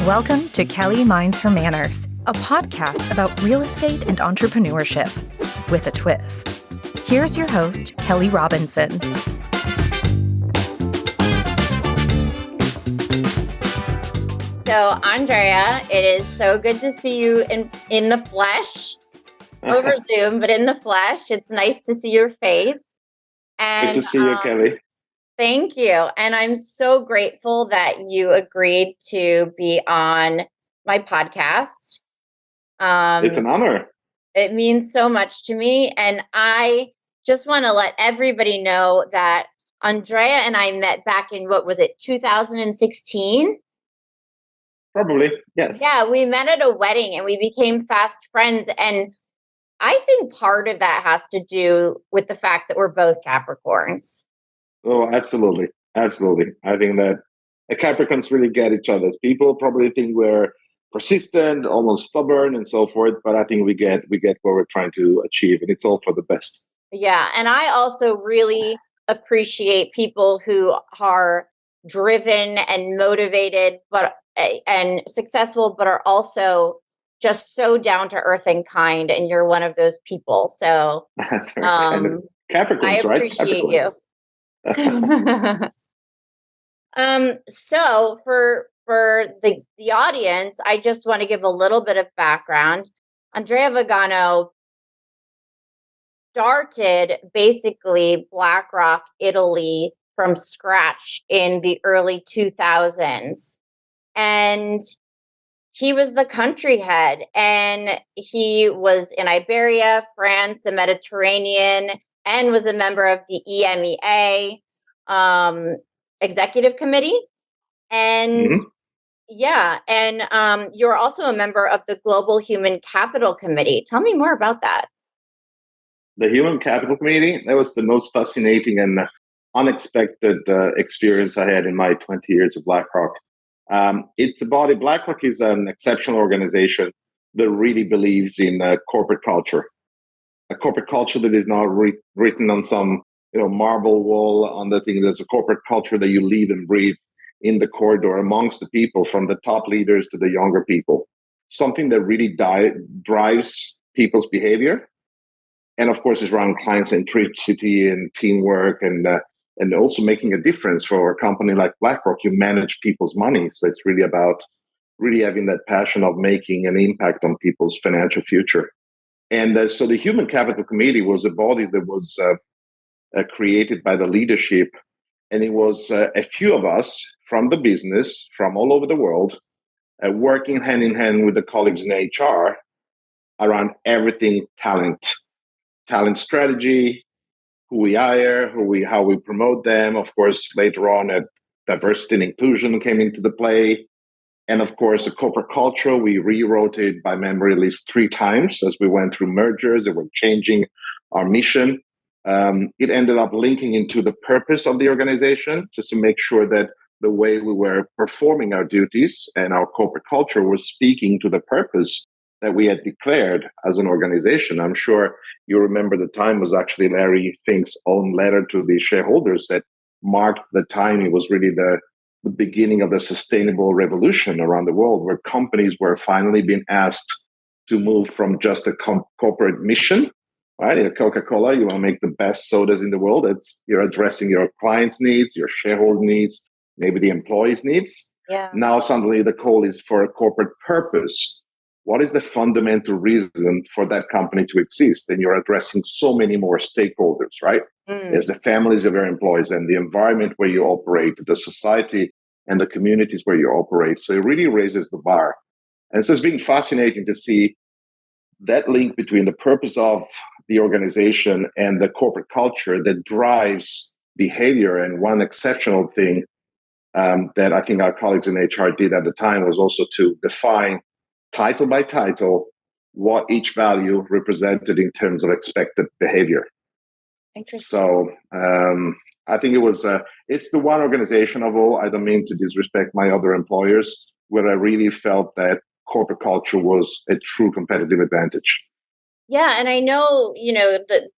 Welcome to Kelly Minds Her Manners, a podcast about real estate and entrepreneurship with a twist. Here's your host, Kelly Robinson. So, Andrea, it is so good to see you in the flesh, over Zoom, but in the flesh. It's nice to see your face. And good to see you, Kelly. Thank you. And I'm so grateful that you agreed to be on my podcast. It's an honor. It means so much to me. And I just want to let everybody know that Andrea and I met back in, 2016? Probably, yes. Yeah, we met at a wedding and we became fast friends. And I think part of that has to do with the fact that we're both Capricorns. Oh, absolutely. Absolutely. I think that Capricorns really get each other. People probably think we're persistent, almost stubborn and so forth, but I think we get what we're trying to achieve, and it's all for the best. Yeah, and I also really appreciate people who are driven and motivated and successful, but are also just so down to earth and kind, and you're one of those people. So that's right. And Capricorns, I appreciate you. So for the audience, I just want to give a little bit of background. Andrea Viganò started basically BlackRock Italy from scratch in the early 2000s. And he was the country head, and he was in Iberia, France, the Mediterranean, and was a member of the EMEA executive committee. And you're also a member of the Global Human Capital Committee. Tell me more about that. The Human Capital Committee, that was the most fascinating and unexpected experience I had in my 20 years of BlackRock. It's a body. BlackRock is an exceptional organization that really believes in corporate culture, a corporate culture that is not written on some marble wall on the thing. There's a corporate culture that you live and breathe in the corridor amongst the people, from the top leaders to the younger people. Something that really drives people's behavior, and of course is around client centricity and teamwork and also making a difference. For a company like BlackRock, you manage people's money. So it's really about really having that passion of making an impact on people's financial future. And so the Human Capital Committee was a body that was created by the leadership. And it was a few of us from the business, from all over the world, working hand in hand with the colleagues in HR around everything talent strategy, who we hire, how we promote them. Of course, later on, diversity and inclusion came into the play. And of course, the corporate culture, we rewrote it by memory at least 3 times as we went through mergers and we're changing our mission. It ended up linking into the purpose of the organization, just to make sure that the way we were performing our duties and our corporate culture was speaking to the purpose that we had declared as an organization. I'm sure you remember the time was actually Larry Fink's own letter to the shareholders that marked the time. It was really the beginning of the sustainable revolution around the world, where companies were finally being asked to move from just a corporate mission, right? In Coca-Cola, you want to make the best sodas in the world. You're addressing your clients' needs, your shareholder needs, maybe the employees' needs. Yeah. Now suddenly the call is for a corporate purpose. What is the fundamental reason for that company to exist? And you're addressing so many more stakeholders, right? There's the families of your employees and the environment where you operate, the society and the communities where you operate. So it really raises the bar. And so it's been fascinating to see that link between the purpose of the organization and the corporate culture that drives behavior. And one exceptional thing that I think our colleagues in HR did at the time was also to define title by title what each value represented in terms of expected behavior. Interesting. So I think it's the one organization of all, I don't mean to disrespect my other employers, where I really felt that corporate culture was a true competitive advantage. Yeah, and I know,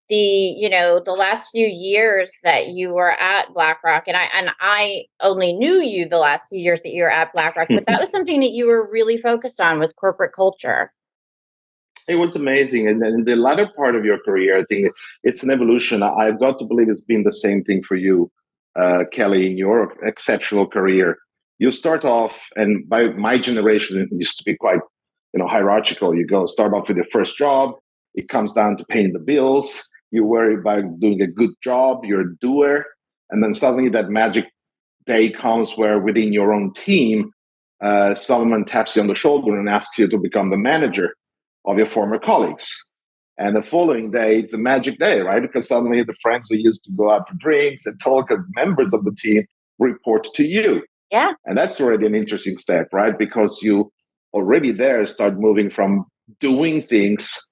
the last few years that you were at BlackRock, and I only knew you the last few years that you were at BlackRock, but that was something that you were really focused on was corporate culture. It was amazing. And then in the latter part of your career, I think it's an evolution. I've got to believe it's been the same thing for you, Kelly, in your exceptional career. You start off, and by my generation, it used to be quite, hierarchical. You go start off with your first job. It comes down to paying the bills. You worry about doing a good job. You're a doer. And then suddenly that magic day comes where within your own team, someone taps you on the shoulder and asks you to become the manager of your former colleagues. And the following day, it's a magic day, right? Because suddenly the friends who used to go out for drinks and talk as members of the team report to you. Yeah. And that's already an interesting step, right? Because you already there start moving from doing things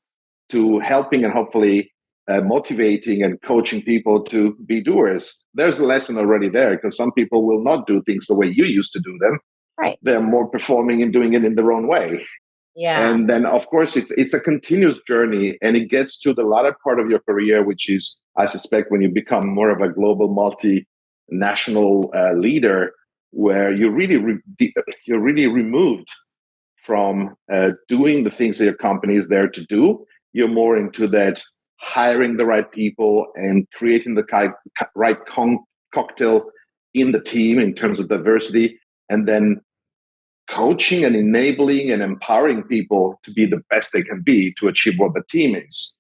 to helping and hopefully motivating and coaching people to be doers. There's a lesson already there because some people will not do things the way you used to do them. Right. They're more performing and doing it in their own way. Yeah. And then, of course, it's a continuous journey, and it gets to the latter part of your career, which is, I suspect, when you become more of a global, multinational leader, where you're really removed from doing the things that your company is there to do. You're more into that hiring the right people and creating the right cocktail in the team in terms of diversity, and then coaching and enabling and empowering people to be the best they can be to achieve what the team is.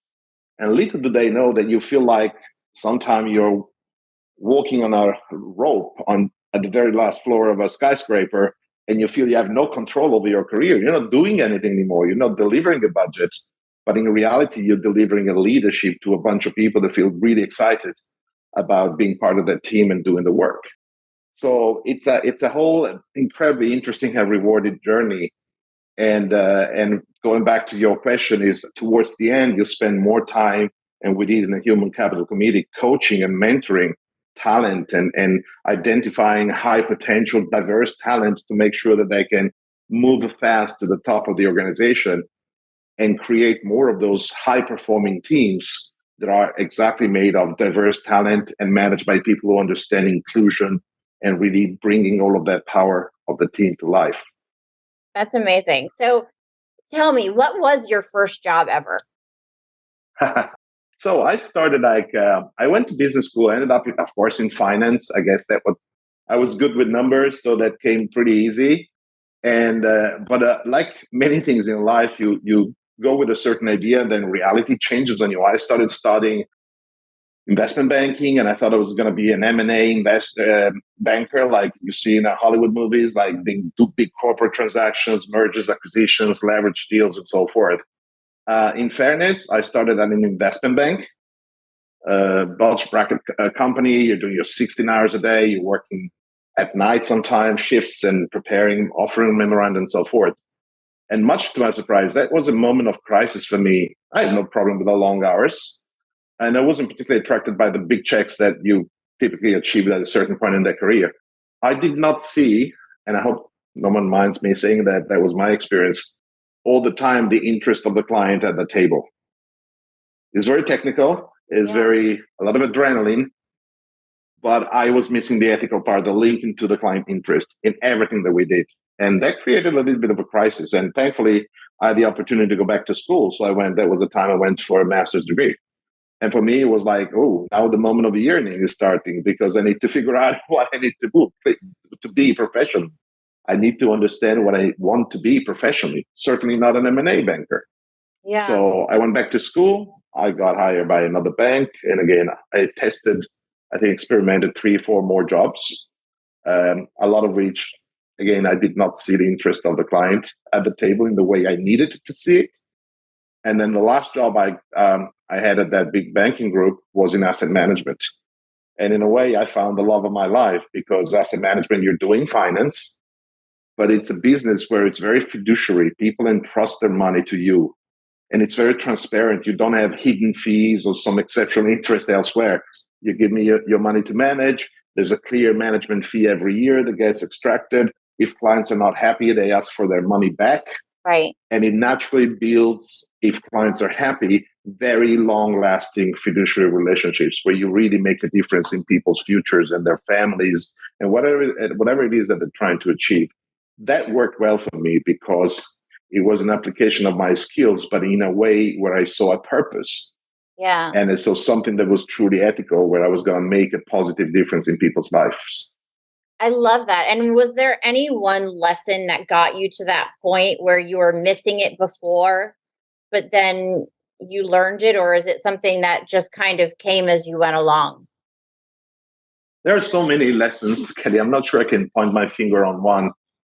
And little do they know that you feel like sometimes you're walking on a rope on at the very last floor of a skyscraper, and you feel you have no control over your career. You're not doing anything anymore. You're not delivering a budget, but in reality, you're delivering a leadership to a bunch of people that feel really excited about being part of that team and doing the work. So it's a whole incredibly interesting and rewarding journey. And going back to your question, is towards the end you spend more time, and we did in the Human Capital Committee, coaching and mentoring talent and identifying high potential, diverse talent to make sure that they can move fast to the top of the organization and create more of those high performing teams that are exactly made of diverse talent and managed by people who understand inclusion and really bringing all of that power of the team to life. That's amazing. So tell me, what was your first job ever? So I started I went to business school, ended up, of course, in finance. I guess I was good with numbers, so that came pretty easy. And but like many things in life, you go with a certain idea, and then reality changes on you. I started studying investment banking, and I thought I was going to be an M&A banker, like you see in Hollywood movies, like do big corporate transactions, mergers, acquisitions, leverage deals, and so forth. In fairness, I started at an investment bank, bulge bracket company. You're doing your 16 hours a day. You're working at night sometimes, shifts, and preparing offering memoranda and so forth. And much to my surprise, that was a moment of crisis for me. I had no problem with the long hours. And I wasn't particularly attracted by the big checks that you typically achieve at a certain point in their career. I did not see, and I hope no one minds me saying that was my experience, all the time the interest of the client at the table. It's very technical, it's a lot of adrenaline, but I was missing the ethical part, the linking to the client interest in everything that we did. And that created a little bit of a crisis. And thankfully, I had the opportunity to go back to school. So that was the time I went for a master's degree. And for me, it was like, oh, now the moment of yearning is starting because I need to figure out what I need to do to be professional. I need to understand what I want to be professionally. Certainly not an M&A banker. Yeah. So I went back to school. I got hired by another bank. And again, I experimented 3-4 more jobs, a lot of which, again, I did not see the interest of the client at the table in the way I needed to see it. And then the last job I had at that big banking group was in asset management. And in a way, I found the love of my life because asset management, you're doing finance, but it's a business where it's very fiduciary. People entrust their money to you. And it's very transparent. You don't have hidden fees or some exceptional interest elsewhere. You give me your money to manage. There's a clear management fee every year that gets extracted. If clients are not happy, they ask for their money back. Right. And it naturally builds, if clients are happy, very long-lasting fiduciary relationships where you really make a difference in people's futures and their families and whatever it is that they're trying to achieve. That worked well for me because it was an application of my skills, but in a way where I saw a purpose. Yeah. And so something that was truly ethical, where I was going to make a positive difference in people's lives. I love that. And was there any one lesson that got you to that point where you were missing it before, but then you learned it? Or is it something that just kind of came as you went along? There are so many lessons, Kelly. I'm not sure I can point my finger on one.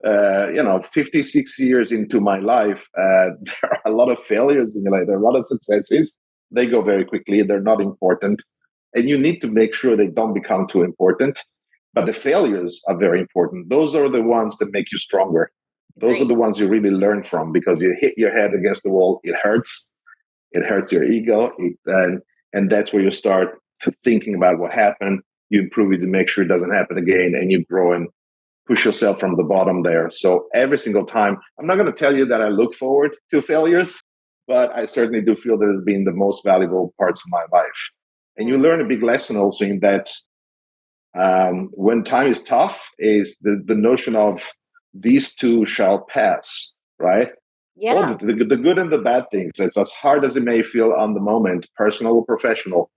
56 years into my life, there are a lot of failures in your life. There are a lot of successes. They go very quickly. They're not important. And you need to make sure they don't become too important. But the failures are very important. Those are the ones that make you stronger. Those are the ones you really learn from, because you hit your head against the wall. It hurts. It hurts your ego. And that's where you start thinking about what happened. You improve it to make sure it doesn't happen again, and you grow and push yourself from the bottom there. So every single time, I'm not going to tell you that I look forward to failures, but I certainly do feel that it's been the most valuable parts of my life. And you learn a big lesson also in that when time is tough, is the notion of these two shall pass, right? Yeah. All the good and the bad things. It's as hard as it may feel on the moment, personal or professional,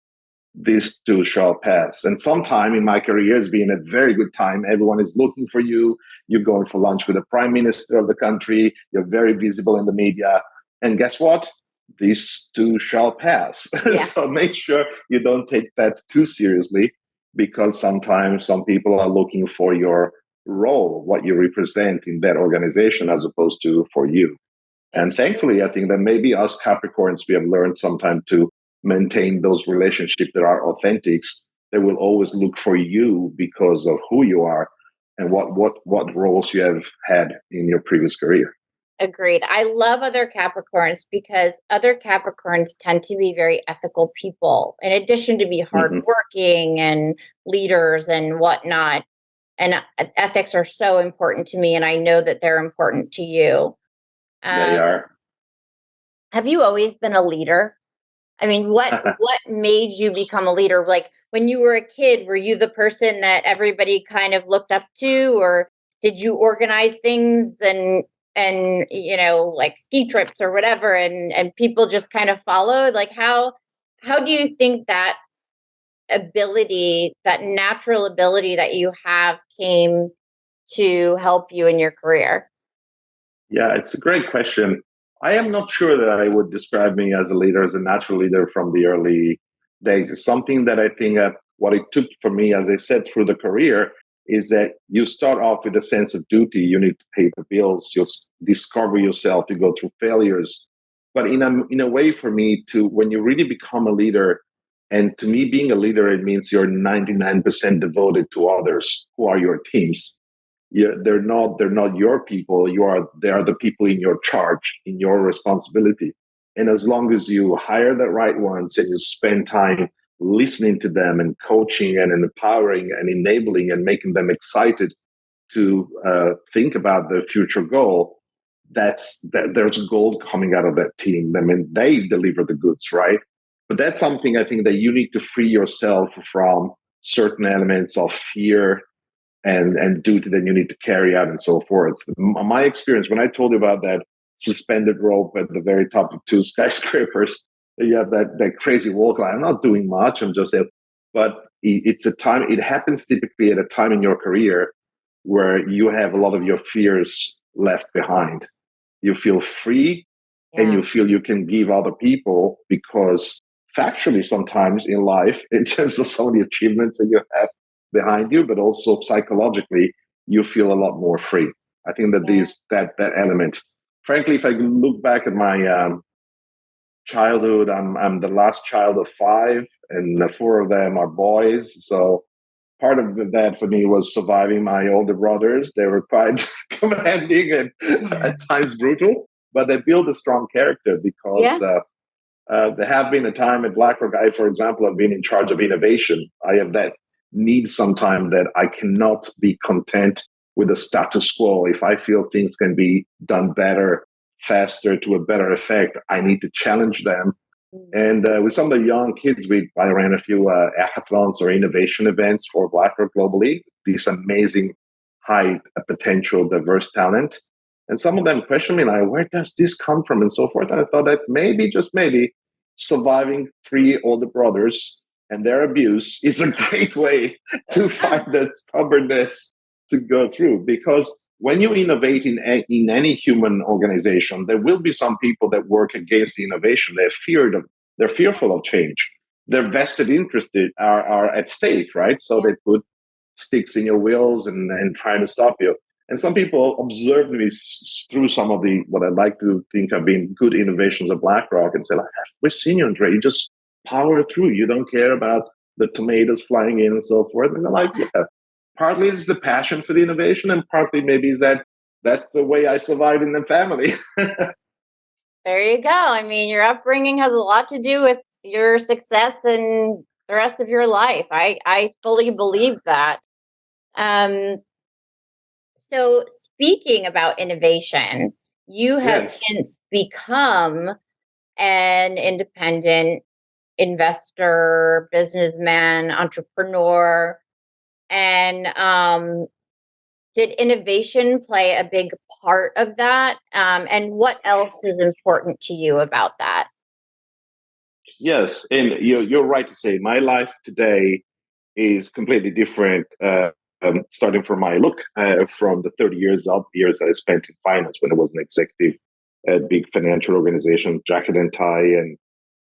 these two shall pass. And sometime in my career has been a very good time. Everyone is looking for you. You're going for lunch with the prime minister of the country. You're very visible in the media. And guess what? These two shall pass. Yeah. So make sure you don't take that too seriously, because sometimes some people are looking for your role, what you represent in that organization, as opposed to for you. And thankfully, I think that maybe us Capricorns, we have learned sometime to maintain those relationships that are authentic. They will always look for you because of who you are and what roles you have had in your previous career. Agreed. I love other Capricorns because other Capricorns tend to be very ethical people, in addition to be hardworking and leaders and whatnot. And ethics are so important to me, and I know that they're important to you. They are. Have you always been a leader? I mean, what made you become a leader? Like when you were a kid, were you the person that everybody kind of looked up to, or did you organize things and like ski trips or whatever, and people just kind of followed? Like how do you think that ability, that natural ability that you have, came to help you in your career? Yeah, it's a great question. I am not sure that I would describe me as a leader, as a natural leader from the early days. It's something that I think what it took for me, as I said, through the career, is that you start off with a sense of duty. You need to pay the bills. You'll discover yourself. You go through failures. But in a way, for me, when you really become a leader, and to me, being a leader, it means you're 99% devoted to others who are your teams. They're not your people. They are the people in your charge, in your responsibility. And as long as you hire the right ones and you spend time listening to them and coaching and empowering and enabling and making them excited to think about their future goal, there's gold coming out of that team. I mean, they deliver the goods, right? But that's something I think that you need to free yourself from certain elements of fear and duty that you need to carry out and so forth. My experience, when I told you about that suspended rope at the very top of two skyscrapers, you have that crazy walk line. I'm not doing much. I'm just there. But it's a time, it happens typically at a time in your career where you have a lot of your fears left behind. You feel free and you feel you can give other people, because factually sometimes in life, in terms of some of the achievements that you have behind you, but also psychologically, you feel a lot more free. I think that that element. Frankly, if I look back at my childhood, I'm the last child of 5, and the 4 of them are boys. So part of that for me was surviving my older brothers. They were quite commanding and at times brutal, but they built a strong character because there have been a time at BlackRock. I, for example, have been in charge of innovation. I have that need sometimes that I cannot be content with the status quo. If I feel things can be done better, faster to a better effect, I need to challenge them. And with some of the young kids, I ran a few hackathons or innovation events for BlackRock globally, these amazing high potential, diverse talent. And some of them questioned me, like, where does this come from and so forth? And I thought that maybe, just maybe, surviving 3 older brothers and their abuse is a great way to find that stubbornness to go through. Because when you innovate in any human organization, there will be some people that work against the innovation. They're fearful of change. Their vested interests are at stake, right? So they put sticks in your wheels and try to stop you. And some people observed me through some of the what I like to think have been good innovations of BlackRock and say, like, we've seen you, Andrea. You just power through. You don't care about the tomatoes flying in and so forth. And they're like, yeah. Partly it's the passion for the innovation, and partly maybe is that's the way I survived in the family. There you go. I mean, your upbringing has a lot to do with your success and the rest of your life. I fully believe that. So speaking about innovation, you have Yes. since become an independent investor, businessman, entrepreneur, and did innovation play a big part of that? And what else is important to you about that? Yes, and you're right to say my life today is completely different. Starting from my look, from the 30 years I spent in finance when I was an executive at big financial organization, jacket and tie,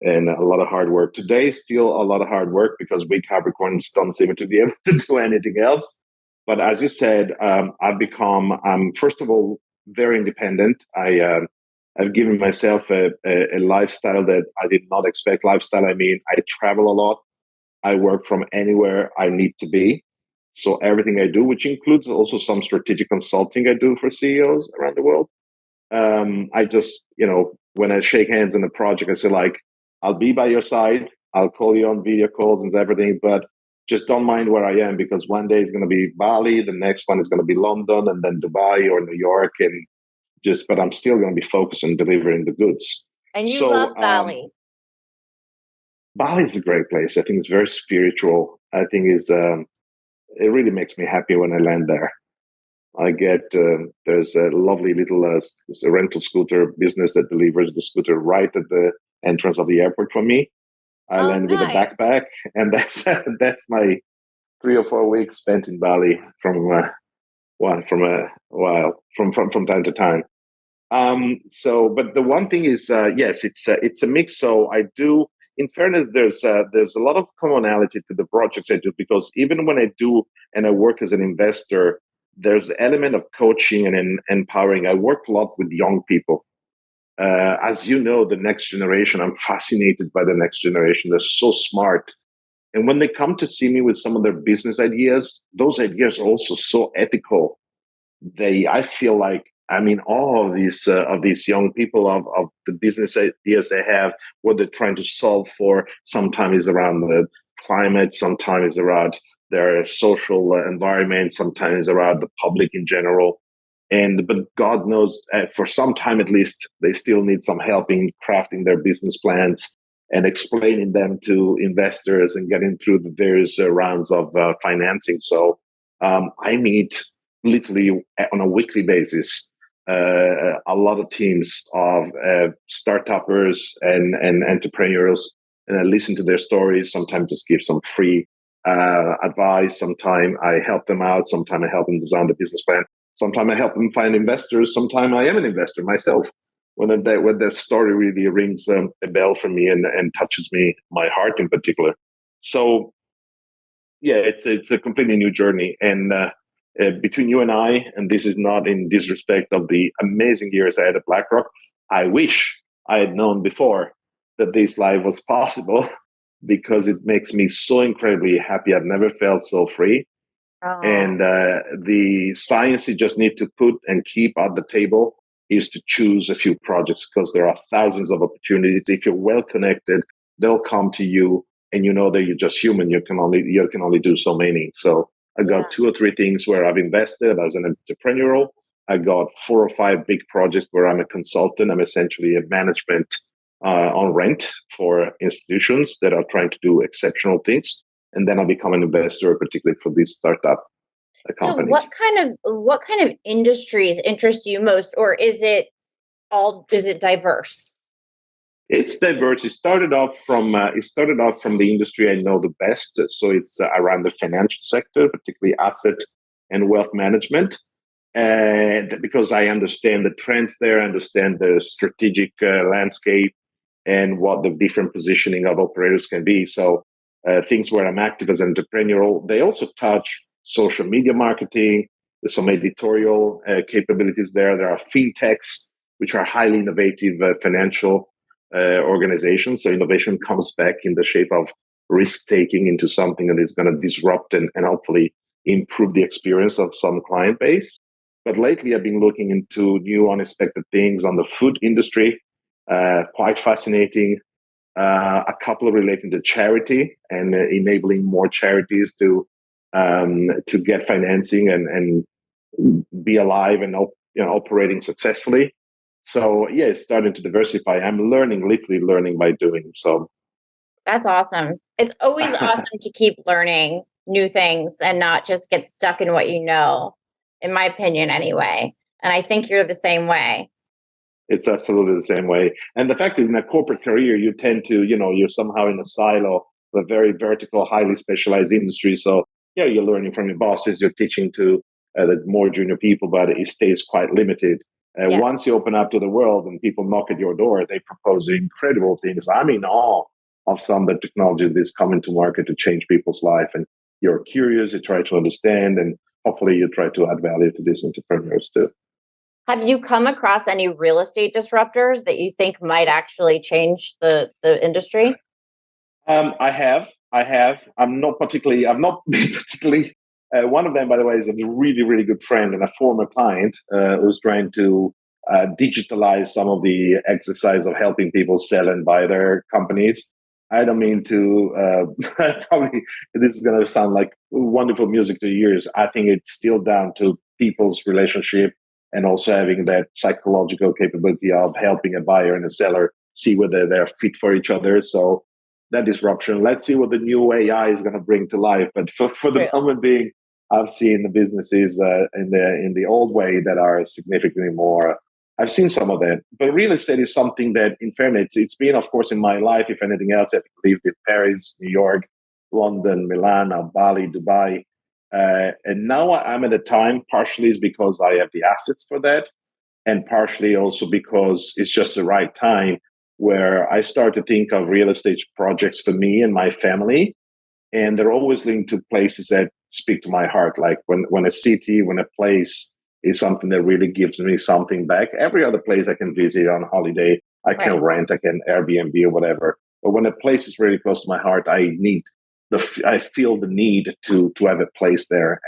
and a lot of hard work. Today, still a lot of hard work because we Capricorns don't seem to be able to do anything else. But as you said, I've become, first of all, very independent. I've given myself a lifestyle that I did not expect. Lifestyle, I mean, I travel a lot. I work from anywhere I need to be. So everything I do, which includes also some strategic consulting I do for CEOs around the world. I just, when I shake hands on a project, I say, like, I'll be by your side. I'll call you on video calls and everything, but just don't mind where I am, because one day is going to be Bali, the next one is going to be London, and then Dubai or New York, but I'm still going to be focused on delivering the goods. And you love Bali. Bali is a great place. I think it's very spiritual. I think it really makes me happy when I land there. I get there's a lovely little a rental scooter business that delivers the scooter right at the entrance of the airport for me. I land with a backpack, and that's my 3 or 4 weeks spent in Bali from time to time. But the one thing is, yes, it's a mix. So I do. In fairness, there's a lot of commonality to the projects I do, because even when I do and I work as an investor, there's an element of coaching and empowering. I work a lot with young people. As you know, the next generation, I'm fascinated by the next generation. They're so smart. And when they come to see me with some of their business ideas, those ideas are also so ethical. I feel like I'm in awe of these young people, of the business ideas they have, what they're trying to solve for. Sometimes around the climate, sometimes around their social environment, sometimes around the public in general. But God knows, for some time at least, they still need some help in crafting their business plans and explaining them to investors and getting through the various rounds of financing. So I meet literally on a weekly basis a lot of teams of startuppers and entrepreneurs, and I listen to their stories. Sometimes just give some free advice. Sometimes I help them out. Sometimes I help them design the business plan. Sometimes I help them find investors. Sometimes I am an investor myself. When their story really rings a bell for me and touches me, my heart in particular. So yeah, it's a completely new journey. And between you and I, and this is not in disrespect of the amazing years I had at BlackRock, I wish I had known before that this life was possible, because it makes me so incredibly happy. I've never felt so free. And the science you just need to put and keep at the table is to choose a few projects, because there are thousands of opportunities. If you're well connected, they'll come to you, and you know that you're just human. You can only do so many. So I got 2 or 3 things where I've invested as an entrepreneurial, I got 4 or 5 big projects where I'm a consultant. I'm essentially a management on rent for institutions that are trying to do exceptional things. And then I become an investor, particularly for these startup So companies. what kind of industries interest you most, or is it diverse? It's diverse. It started off from the industry I know the best. So it's around the financial sector, particularly asset and wealth management. And because I understand the trends there, I understand the strategic landscape and what the different positioning of operators can be. So things where I'm active as an entrepreneur, they also touch social media marketing. There's some editorial capabilities there. There are fintechs, which are highly innovative financial organizations. So innovation comes back in the shape of risk taking into something that is going to disrupt and hopefully improve the experience of some client base. But lately, I've been looking into new unexpected things on the food industry, quite fascinating. A couple relating to charity and enabling more charities to get financing and be alive and operating successfully. So yeah, it's starting to diversify. I'm literally learning by doing. So That's awesome. It's always awesome to keep learning new things and not just get stuck in what you know, in my opinion, anyway. And I think you're the same way. it's absolutely the same way. And the fact is, in a corporate career, you tend to, you're somehow in a silo of a very vertical, highly specialized industry. So, you're learning from your bosses, you're teaching to the more junior people, but it stays quite limited. Yeah. Once you open up to the world and people knock at your door, they propose incredible things. I'm in awe of some of the technology that's coming to market to change people's life. And you're curious, you try to understand, and hopefully you try to add value to these entrepreneurs too. Have you come across any real estate disruptors that you think might actually change the industry? I have. I have. I've not been particularly. One of them, by the way, is a really, really good friend and a former client who's trying to digitalize some of the exercise of helping people sell and buy their companies. I don't mean to, probably this is going to sound like wonderful music to ears. I think it's still down to people's relationship and also having that psychological capability of helping a buyer and a seller see whether they're fit for each other. So that disruption, let's see what the new AI is going to bring to life. But for the moment being, I've seen the businesses in the old way that are significantly more. I've seen some of that, but real estate is something that, in fairness, it's been, of course, in my life. If anything else, I've lived in Paris, New York, London, Milan, Bali, Dubai, and now I'm at a time. Partially is because I have the assets for that, and partially also because it's just the right time where I start to think of real estate projects for me and my family, and they're always linked to places that speak to my heart. Like when a city, when a place is something that really gives me something back. Every other place I can visit on holiday, I can rent, I can Airbnb or whatever. But when a place is really close to my heart, I feel the need to have a place there.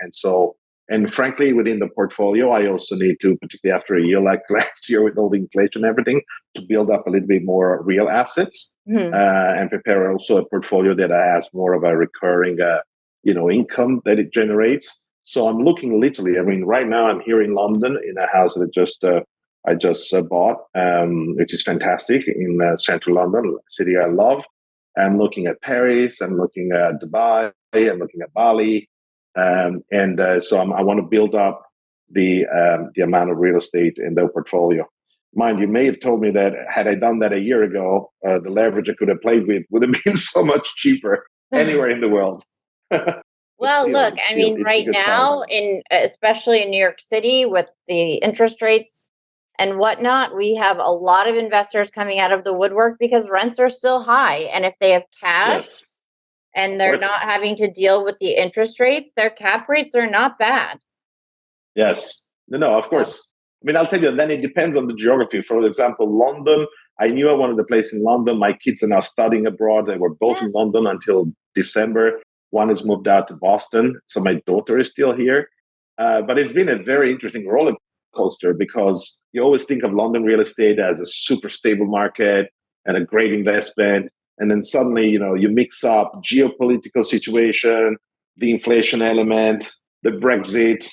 And frankly, within the portfolio, I also need to, particularly after a year like last year with all the inflation and everything, to build up a little bit more real assets and prepare also a portfolio that has more of a recurring, income that it generates. So I'm looking literally. I mean, right now I'm here in London in a house that I just bought, which is fantastic in central London, a city I love. I'm looking at Paris. I'm looking at Dubai. I'm looking at Bali. So I want to build up the amount of real estate in the portfolio. Mind you, may have told me that had I done that a year ago, the leverage I could have played with would have been so much cheaper anywhere in the world. Well, look, I mean, right now, especially in New York City with the interest rates and whatnot, we have a lot of investors coming out of the woodwork because rents are still high. And if they have cash and they're not having to deal with the interest rates, their cap rates are not bad. Yes. No, of course. I mean, I'll tell you, then it depends on the geography. For example, London, I knew I wanted a place in London. My kids are now studying abroad. They were both in London until December. One has moved out to Boston. So my daughter is still here. But it's been a very interesting roller coaster because you always think of London real estate as a super stable market and a great investment. And then suddenly, you mix up geopolitical situation, the inflation element, the Brexit,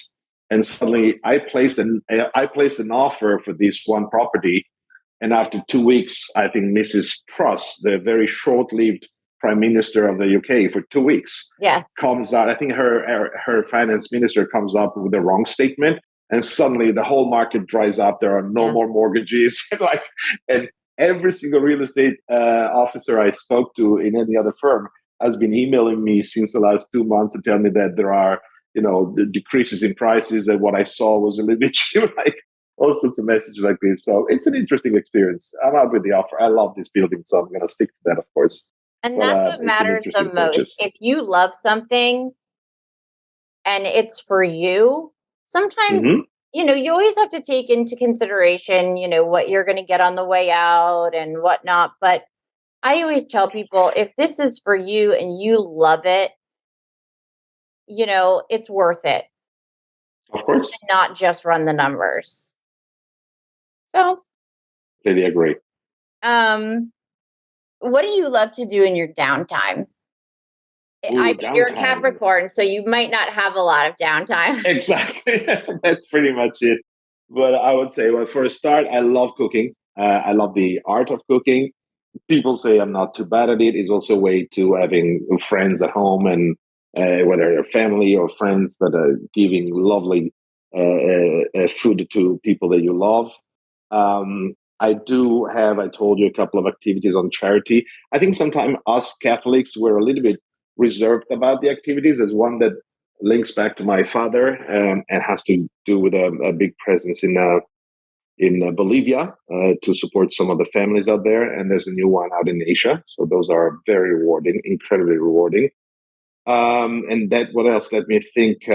And suddenly I placed an offer for this one property. And after 2 weeks, I think Mrs. Truss, the very short-lived Prime Minister of the UK for 2 weeks, Yes. comes out. I think her finance minister comes up with the wrong statement, and suddenly the whole market dries up. There are no more mortgages, and every single real estate officer I spoke to in any other firm has been emailing me since the last 2 months to tell me that there are, the decreases in prices, and what I saw was a little bit cheap, like all sorts of messages like this. So it's an interesting experience. I'm out with the offer. I love this building, so I'm going to stick to that, of course. And that's what matters the most. Purchase. If you love something and it's for you, sometimes, you always have to take into consideration, what you're going to get on the way out and whatnot. But I always tell people, if this is for you and you love it, it's worth it. Of course. And not just run the numbers. So. Completely agree. What do you love to do in your downtime? You're a Capricorn, so you might not have a lot of downtime. Exactly. That's pretty much it. But I would say, well, for a start, I love cooking. I love the art of cooking. People say I'm not too bad at it. It's also a way to having friends at home, and whether they're family or friends, that are giving lovely food to people that you love. I told you, a couple of activities on charity. I think sometimes us Catholics, we're a little bit reserved about the activities. There's one that links back to my father, and has to do with a big presence in Bolivia to support some of the families out there. And there's a new one out in Asia. So those are very rewarding, incredibly rewarding. And what else? Let me think.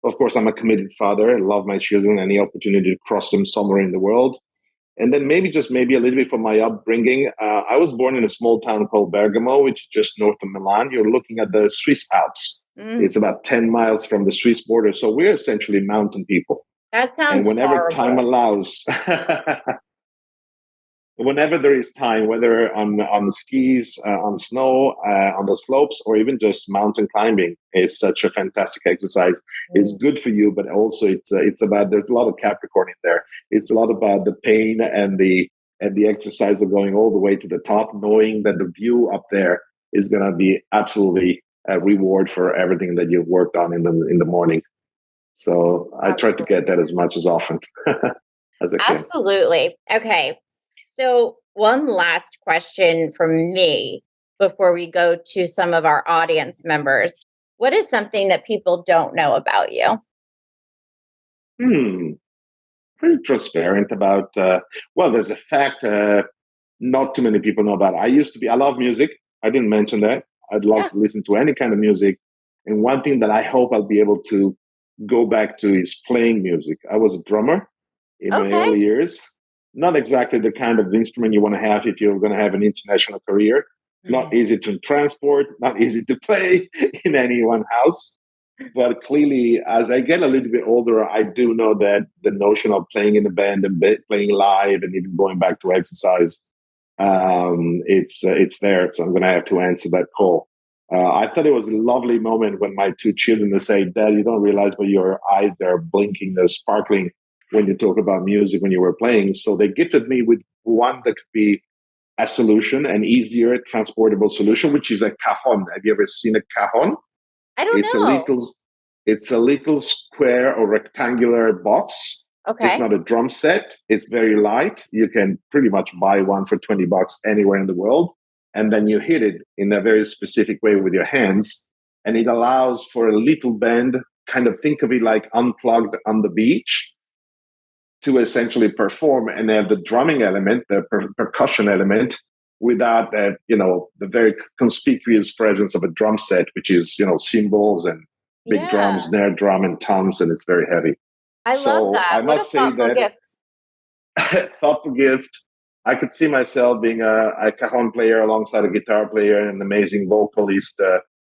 Of course, I'm a committed father. I love my children. Any opportunity to cross them somewhere in the world. And then maybe a little bit from my upbringing. I was born in a small town called Bergamo, which is just north of Milan. You're looking at the Swiss Alps. It's about 10 miles from the Swiss border. So we're essentially mountain people. That sounds And whenever horrible. time allows, whenever there is time, whether on skis, on snow, on the slopes, or even just mountain climbing, is such a fantastic exercise. It's good for you, but also it's about, there's a lot of Capricorn in there. It's a lot about the pain and the exercise of going all the way to the top, knowing that the view up there is going to be absolutely a reward for everything that you've worked on in the morning. So I try to get that as much as often as I can. Absolutely. Okay. So one last question from me before we go to some of our audience members. What is something that people don't know about you? Pretty transparent about, there's a fact not too many people know about. I love music. I didn't mention that. I'd love to listen to any kind of music. And one thing that I hope I'll be able to go back to is playing music. I was a drummer in my early years. Not exactly the kind of instrument you want to have if you're going to have an international career. Not easy to transport, not easy to play in any one house. But clearly, as I get a little bit older, I do know that the notion of playing in a band and playing live and even going back to exercise, it's there. So I'm going to have to answer that call. I thought it was a lovely moment when my two children would say, "Dad, you don't realize, but your eyes, they're blinking, they're sparkling when you talk about music when you were playing." So they gifted me with one that could be a solution, an easier transportable solution, which is a cajon. Have you ever seen a cajon? I don't know. It's a little square or rectangular box. Okay. It's not a drum set. It's very light. You can pretty much buy one for $20 anywhere in the world. And then you hit it in a very specific way with your hands. And it allows for a little band, kind of think of it like Unplugged on the beach, to essentially perform and have the drumming element, the percussion element, without the very conspicuous presence of a drum set, which is, cymbals and big drums, snare drum and toms, and it's very heavy. I love that. I must say that gift. thoughtful gift. I could see myself being a cajon player alongside a guitar player and an amazing vocalist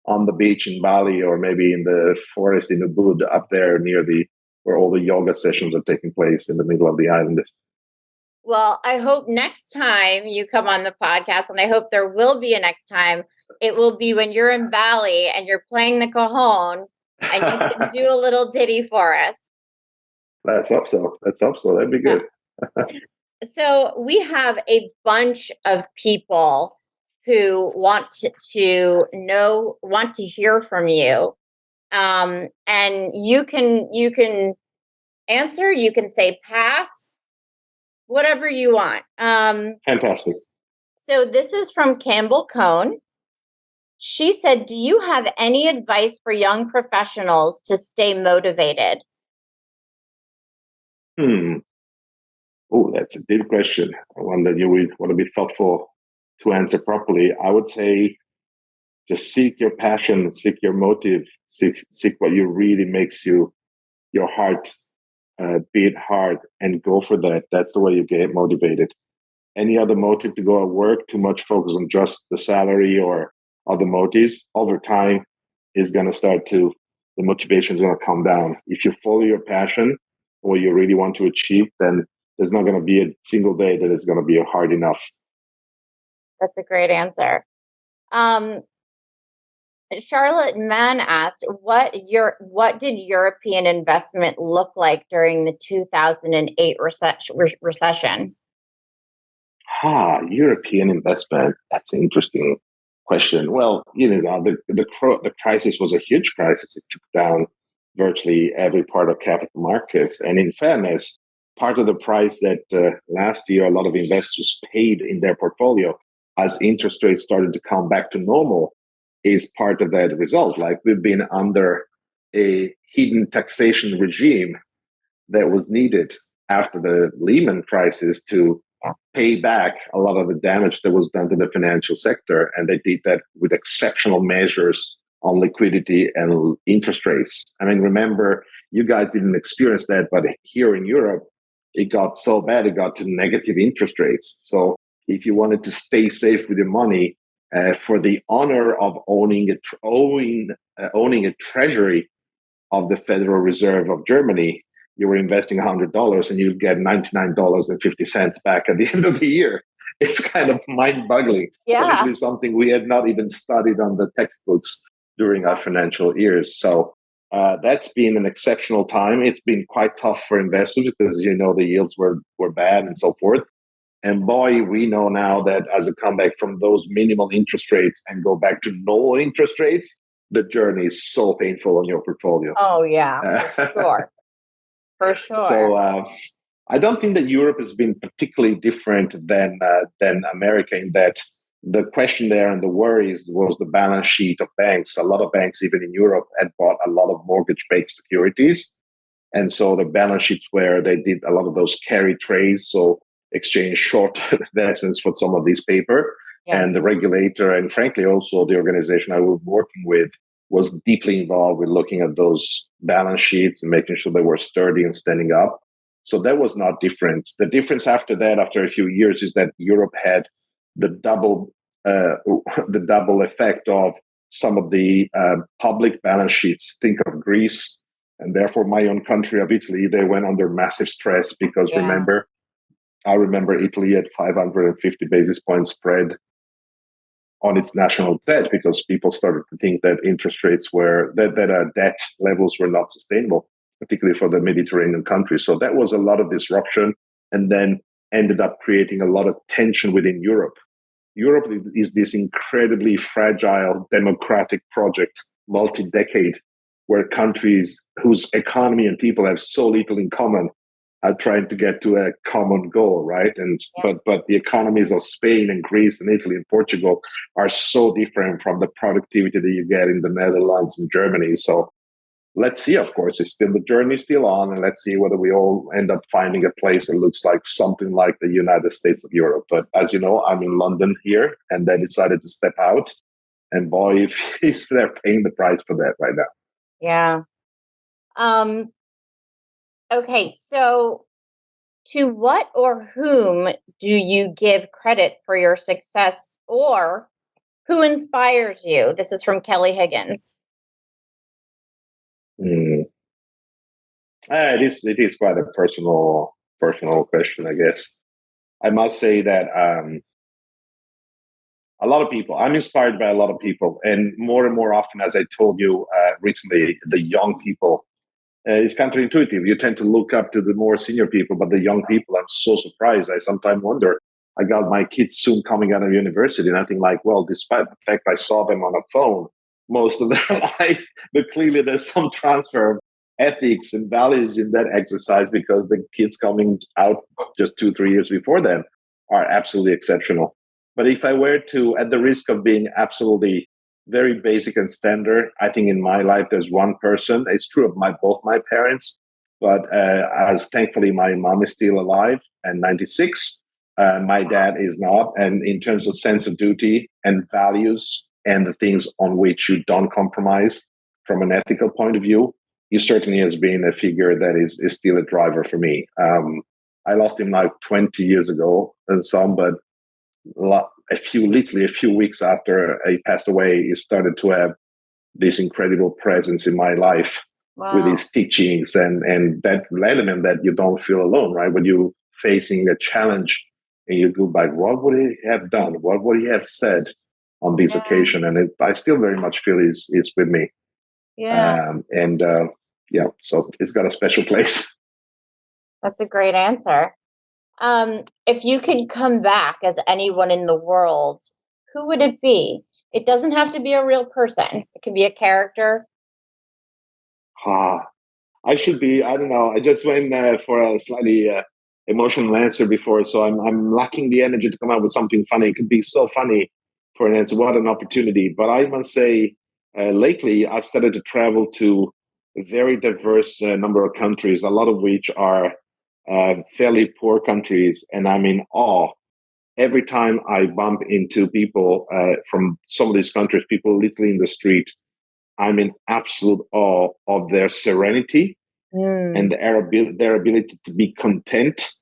on the beach in Bali, or maybe in the forest in Ubud up there near where all the yoga sessions are taking place in the middle of the island. Well, I hope next time you come on the podcast, and I hope there will be a next time, it will be when you're in Bali and you're playing the cajon and you can do a little ditty for us. Let's hope so. Let's hope so. That'd be good. So we have a bunch of people who want to hear from you. And you can answer, you can say pass, whatever you want. Fantastic. So this is from Campbell Cone. She said, do you have any advice for young professionals to stay motivated? Oh, that's a deep question. One that you would want to be thoughtful to answer properly. I would say just seek your passion, seek your motive, seek what you really makes your heart beat hard, and go for that. That's the way you get motivated. Any other motive to go at work, too much focus on just the salary or other motives, over time is going to the motivation is going to come down. If you follow your passion or what you really want to achieve, then there's not going to be a single day that is going to be hard enough. That's a great answer. Charlotte Mann asked, what did European investment look like during the 2008 recession? European investment. That's an interesting question. Well, the crisis was a huge crisis. It took down virtually every part of capital markets. And in fairness, part of the price that last year a lot of investors paid in their portfolio as interest rates started to come back to normal is part of that result. Like, we've been under a hidden taxation regime that was needed after the Lehman crisis to pay back a lot of the damage that was done to the financial sector. And they did that with exceptional measures on liquidity and interest rates. I mean, remember, you guys didn't experience that, but here in Europe, it got so bad, it got to negative interest rates. So if you wanted to stay safe with your money, for the honor of owning a treasury of the Federal Reserve of Germany, you were investing $100 and you'd get $99.50 back at the end of the year. It's kind of mind-boggling. Yeah. Obviously, something we had not even studied on the textbooks during our financial years. So that's been an exceptional time. It's been quite tough for investors because, the yields were bad and so forth. And boy, we know now that as a comeback from those minimal interest rates and go back to normal interest rates, the journey is so painful on your portfolio. Oh, yeah, for sure. For sure. So I don't think that Europe has been particularly different than America in that the question there and the worries was the balance sheet of banks. A lot of banks, even in Europe, had bought a lot of mortgage-backed securities. And so the balance sheets where they did a lot of those carry trades, so exchange short investments for some of these paper. Yeah. And the regulator, and frankly also the organization I was working with, was deeply involved with looking at those balance sheets and making sure they were sturdy and standing up. So that was not different. The difference after that, after a few years, is that Europe had the double effect of some of the public balance sheets. Think of Greece, and therefore my own country of Italy. They went under massive stress because I remember Italy at 550 basis points spread on its national debt because people started to think that interest rates debt levels were not sustainable, particularly for the Mediterranean countries. So that was a lot of disruption, and then ended up creating a lot of tension within Europe. Europe is this incredibly fragile democratic project, multi-decade, where countries whose economy and people have so little in common are trying to get to a common goal, right? And but the economies of Spain and Greece and Italy and Portugal are so different from the productivity that you get in the Netherlands and Germany. So let's see, of course, the journey's still on, and let's see whether we all end up finding a place that looks like something like the United States of Europe. But as you know, I'm in London here, and they decided to step out. And boy, if they're paying the price for that right now. Yeah. Okay, so to what or whom do you give credit for your success, or who inspires you? This is from Kelly Higgins. It is quite a personal question, I guess. I must say that a lot of people, I'm inspired by a lot of people, and more often, as I told you recently, the young people It's counterintuitive. You tend to look up to the more senior people, but the young people, I'm so surprised. I sometimes wonder. I got my kids soon coming out of university, and I think like, well, despite the fact I saw them on a phone most of their life, but clearly there's some transfer of ethics and values in that exercise because the kids coming out just 2-3 years before them are absolutely exceptional. But if I were to, at the risk of being absolutely very basic and standard, I think in my life there's one person. It's true of both my parents, but as thankfully my mom is still alive and 96, my dad is not. And in terms of sense of duty and values and the things on which you don't compromise from an ethical point of view, he certainly has been a figure that is still a driver for me. I lost him like 20 years ago and some, but literally a few weeks after he passed away, he started to have this incredible presence in my life. Wow. With his teachings and that element that you don't feel alone, right? When you're facing a challenge and you go back, what would he have done? What would he have said on this occasion? And I still very much feel he's with me. Yeah. So it's got a special place. That's a great answer. If you could come back as anyone in the world, who would it be? It doesn't have to be a real person. It could be a character. I should be, I don't know. I just went for a slightly emotional answer before, so I'm lacking the energy to come out with something funny. It could be so funny for an answer. What an opportunity. But I must say, lately, I've started to travel to a very diverse number of countries, a lot of which are fairly poor countries, and I'm in awe every time I bump into people from some of these countries, people literally in the street. I'm in absolute awe of their serenity and their ability to be content,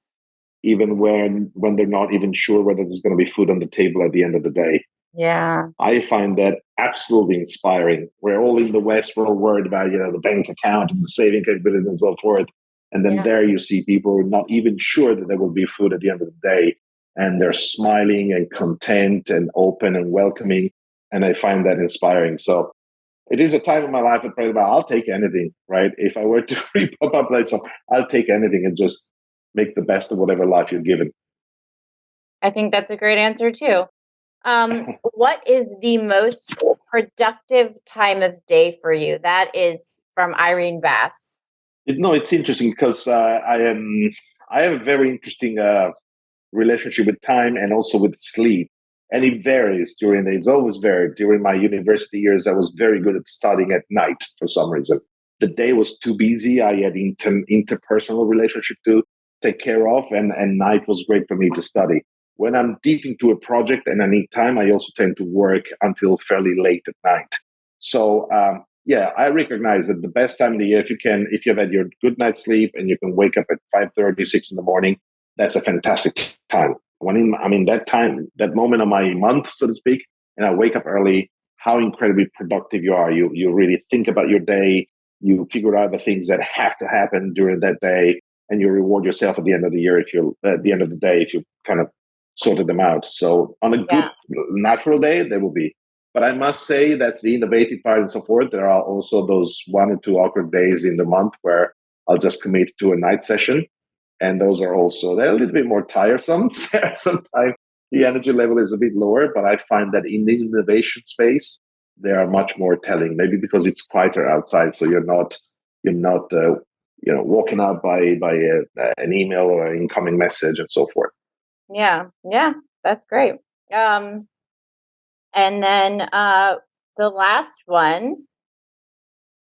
even when they're not even sure whether there's going to be food on the table at the end of the day. Yeah, I find that absolutely inspiring. We're all in the West, we're all worried about the bank account and the saving capabilities and so forth. And then there you see people not even sure that there will be food at the end of the day, and they're smiling and content and open and welcoming. And I find that inspiring. So it is a time in my life that I'll take anything, right? If I were to pop up like so, I'll take anything and just make the best of whatever life you're given. I think that's a great answer too. What is the most productive time of day for you? That is from Irene Bass. It's interesting because I have a very interesting relationship with time and also with sleep. And it varies it's always varied. During my university years, I was very good at studying at night for some reason. The day was too busy. I had interpersonal relationship to take care of, and night was great for me to study. When I'm deep into a project and I need time, I also tend to work until fairly late at night. So, I recognize that the best time of the year, if you've had your good night's sleep and you can wake up at 5:30, 6 in the morning, that's a fantastic time. That moment of my month, so to speak, and I wake up early, how incredibly productive you are. You really think about your day, you figure out the things that have to happen during that day, and you reward yourself at the end of the year if you kind of sorted them out. So on a good natural day, there will be. But I must say that's the innovative part and so forth. There are also those 1 or 2 awkward days in the month where I'll just commit to a night session. And those are also, they're a little bit more tiresome. Sometimes the energy level is a bit lower, but I find that in the innovation space, they are much more telling, maybe because it's quieter outside. So you're not walking out by an email or an incoming message and so forth. Yeah, that's great. And then the last one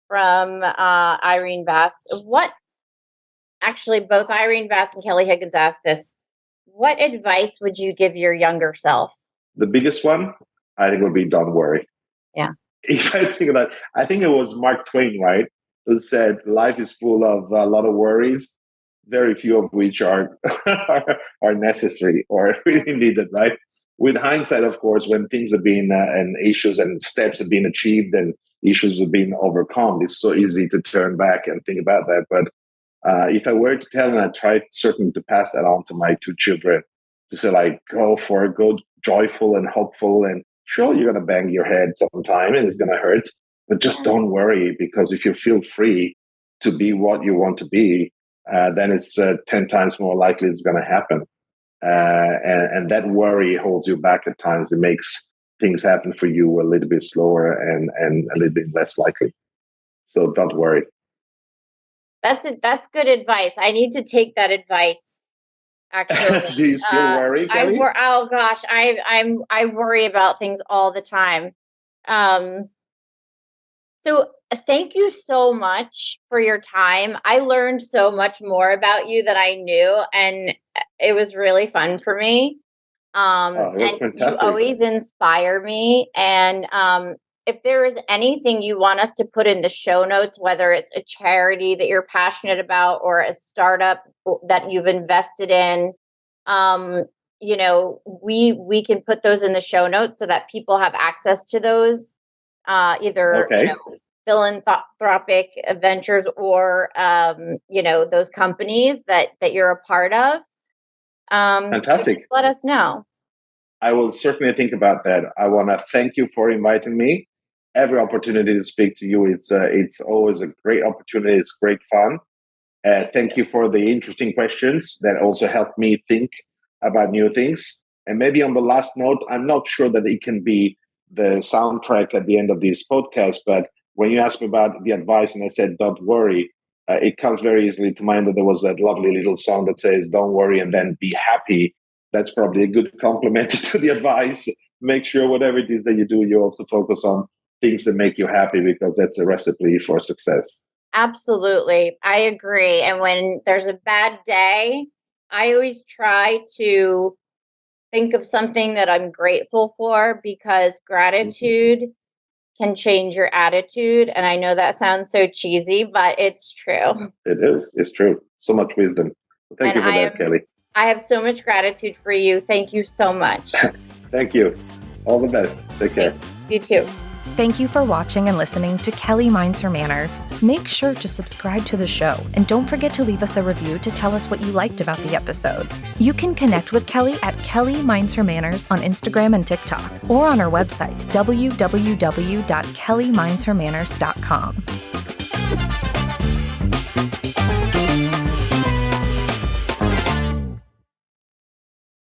from Irene Bass. Actually, both Irene Bass and Kelly Higgins asked this. What advice would you give your younger self? The biggest one, I think, would be don't worry. Yeah. If I think about it, I think it was Mark Twain, right, who said life is full of a lot of worries, very few of which are are necessary or really needed, right? With hindsight, of course, when things have been and issues and steps have been achieved and issues have been overcome, it's so easy to turn back and think about that. But if I were to tell, and I tried certainly to pass that on to my 2 children, to say like, go for it, go joyful and hopeful, and sure, you're going to bang your head sometime and it's going to hurt, but just don't worry, because if you feel free to be what you want to be, then it's 10 times more likely it's going to happen. And that worry holds you back at times. It makes things happen for you a little bit slower and a little bit less likely. So don't worry. That's good advice. I need to take that advice. Actually, do you still worry, Kelly? Oh gosh, I worry about things all the time. So thank you so much for your time. I learned so much more about you than I knew, and it was really fun for me. It was And fantastic. you always inspire me. And if there is anything you want us to put in the show notes, whether it's a charity that you're passionate about or a startup that you've invested in, we can put those in the show notes so that people have access to those, either philanthropic ventures or those companies that you're a part of. Fantastic. So let us know. I will certainly think about that. I want to thank you for inviting me. Every opportunity to speak to you, it's always a great opportunity. It's great fun. Thank you for the interesting questions that also helped me think about new things. And maybe on the last note, I'm not sure that it can be the soundtrack at the end of this podcast, but when you asked me about the advice and I said, don't worry, it comes very easily to mind that there was that lovely little song that says, don't worry and then be happy. That's probably a good compliment to the advice. Make sure whatever it is that you do, you also focus on things that make you happy, because that's a recipe for success. Absolutely. I agree. And when there's a bad day, I always try to think of something that I'm grateful for, because gratitude can change your attitude. And I know that sounds so cheesy, but it's true. It is. It's true. So much wisdom. Thank you for that, Kelly. I have so much gratitude for you. Thank you so much. Thank you. All the best. Take care. You too. Thank you for watching and listening to Kelly Minds Her Manners. Make sure to subscribe to the show, and don't forget to leave us a review to tell us what you liked about the episode. You can connect with Kelly at Kelly Minds Her Manners on Instagram and TikTok, or on our website, www.kellymindshermanners.com.